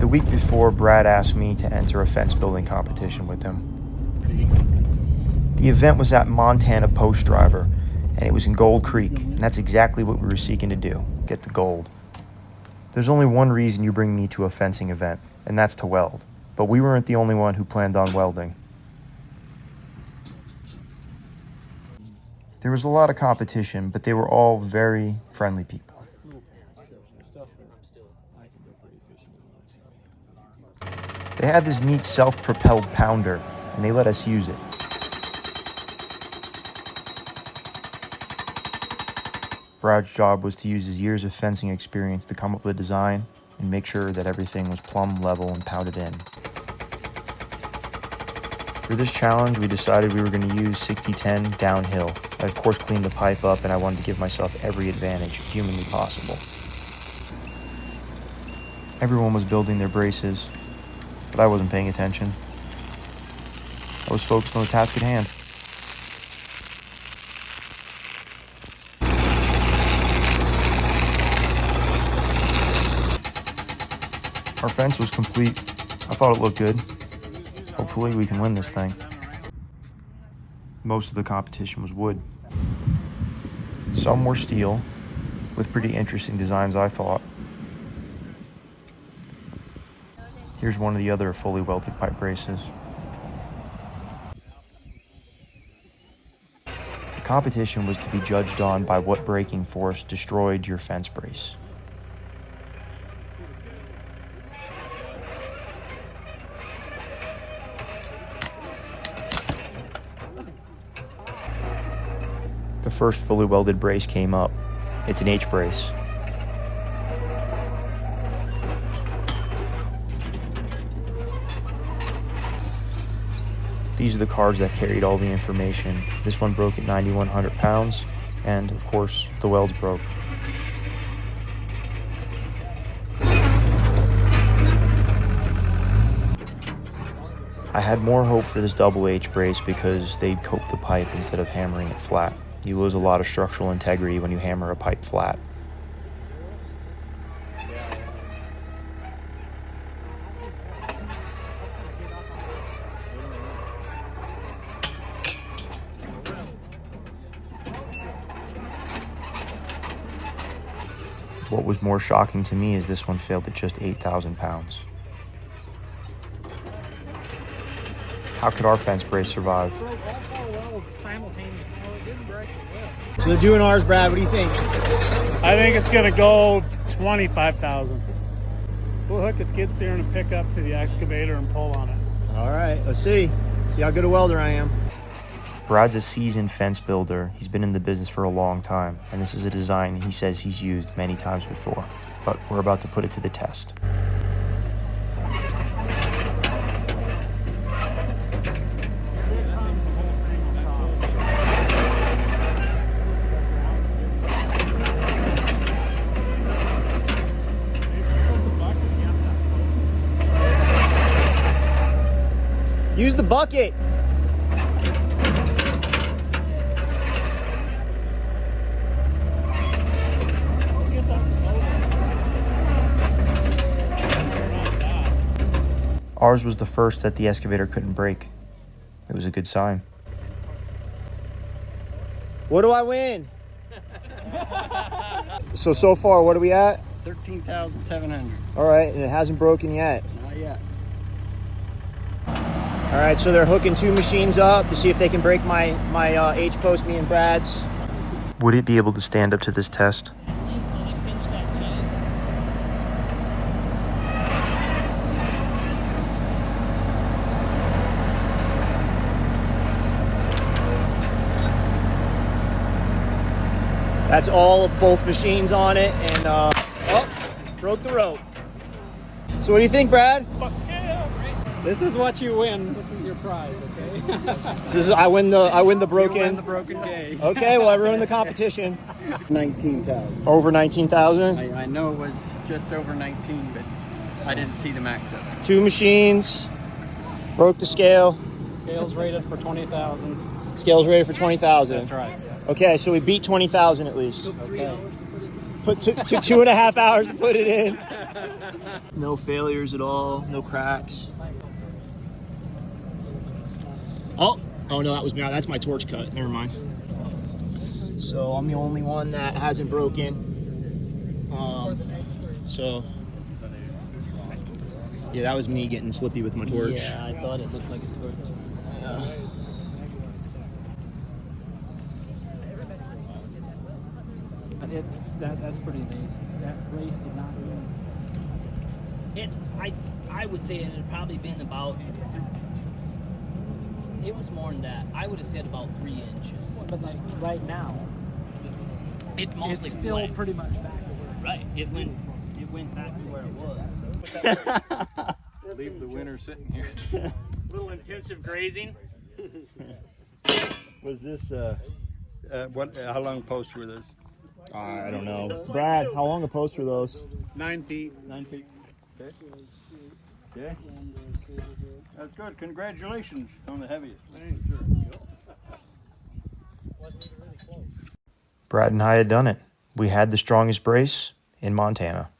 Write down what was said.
The week before, Brad asked me to enter a fence building competition with him. The event was at Montana Post Driver, and it was in Gold Creek, and that's exactly what we were seeking to do, get the gold. There's only one reason you bring me to a fencing event, and that's to weld. But we weren't the only one who planned on welding. There was a lot of competition, but they were all very friendly people. They had this neat self-propelled pounder, and they let us use it. Brad's job was to use his years of fencing experience to come up with a design and make sure that everything was plumb level and pounded in. For this challenge, we decided we were going to use 60-10 downhill. I of course cleaned the pipe up, and I wanted to give myself every advantage humanly possible. Everyone was building their braces, but I wasn't paying attention. I was focused on the task at hand. Our fence was complete. I thought it looked good. Hopefully we can win this thing. Most of the competition was wood. Some were steel, with pretty interesting designs, I thought. Here's one of the other fully welded pipe braces. The competition was to be judged on by what braking force destroyed your fence brace. The first fully welded brace came up. It's an H brace. These are the cards that carried all the information. This one broke at 9,100 pounds, and of course, the welds broke. I had more hope for this double H brace because they'd coat the pipe instead of hammering it flat. You lose a lot of structural integrity when you hammer a pipe flat. What was more shocking to me is this one failed at just 8,000 pounds. How could our fence brace survive? So they're doing ours, Brad. What do you think? I think it's going to go 25,000. We'll hook a skid steer and a pickup to the excavator and pull on it. All right, let's see. See how good a welder I am. Brad's a seasoned fence builder. He's been in the business for a long time, and this is a design he says he's used many times before. But we're about to put it to the test. Use the bucket. Ours was the first that the excavator couldn't break. It was a good sign. What do I win? So far, what are we at? 13,700. All right, and it hasn't broken yet. Not yet. All right, so they're hooking two machines up to see if they can break my H-post, me and Brad's. Would it be able to stand up to this test? That's all of both machines on it, and broke the rope. So what do you think, Brad? This is what you win. This is your prize, okay? I win the broken. You win the broken gauge. Okay, well I ruined the competition. 19,000. Over 19,000. I know it was just over 19, but I didn't see the max of it. Two machines, broke the scale. Scale's rated for 20,000. Scale's rated for 20,000. That's right. Okay, so we beat 20,000 at least. Okay. Took 2.5 hours to put it in. No failures at all, no cracks. Oh no, that was me. That's my torch cut. Never mind. So I'm the only one that hasn't broken. So yeah, that was me getting slippy with my torch. Yeah, I thought it looked like a torch. That's pretty amazing. That race did not ruin. I would say it had probably been about. It was more than that. I would have said about 3 inches. But like right now, It mostly it's still flexed. pretty much back to where. Right. It went back to where it was. Leave the winner sitting here. Little intensive grazing. Was this how long posts were those? I don't know. Brad, how long a post were those? 9 feet. 9 feet. Okay. Okay. That's good. Congratulations on the heaviest. Brad and I had done it. We had the strongest brace in Montana.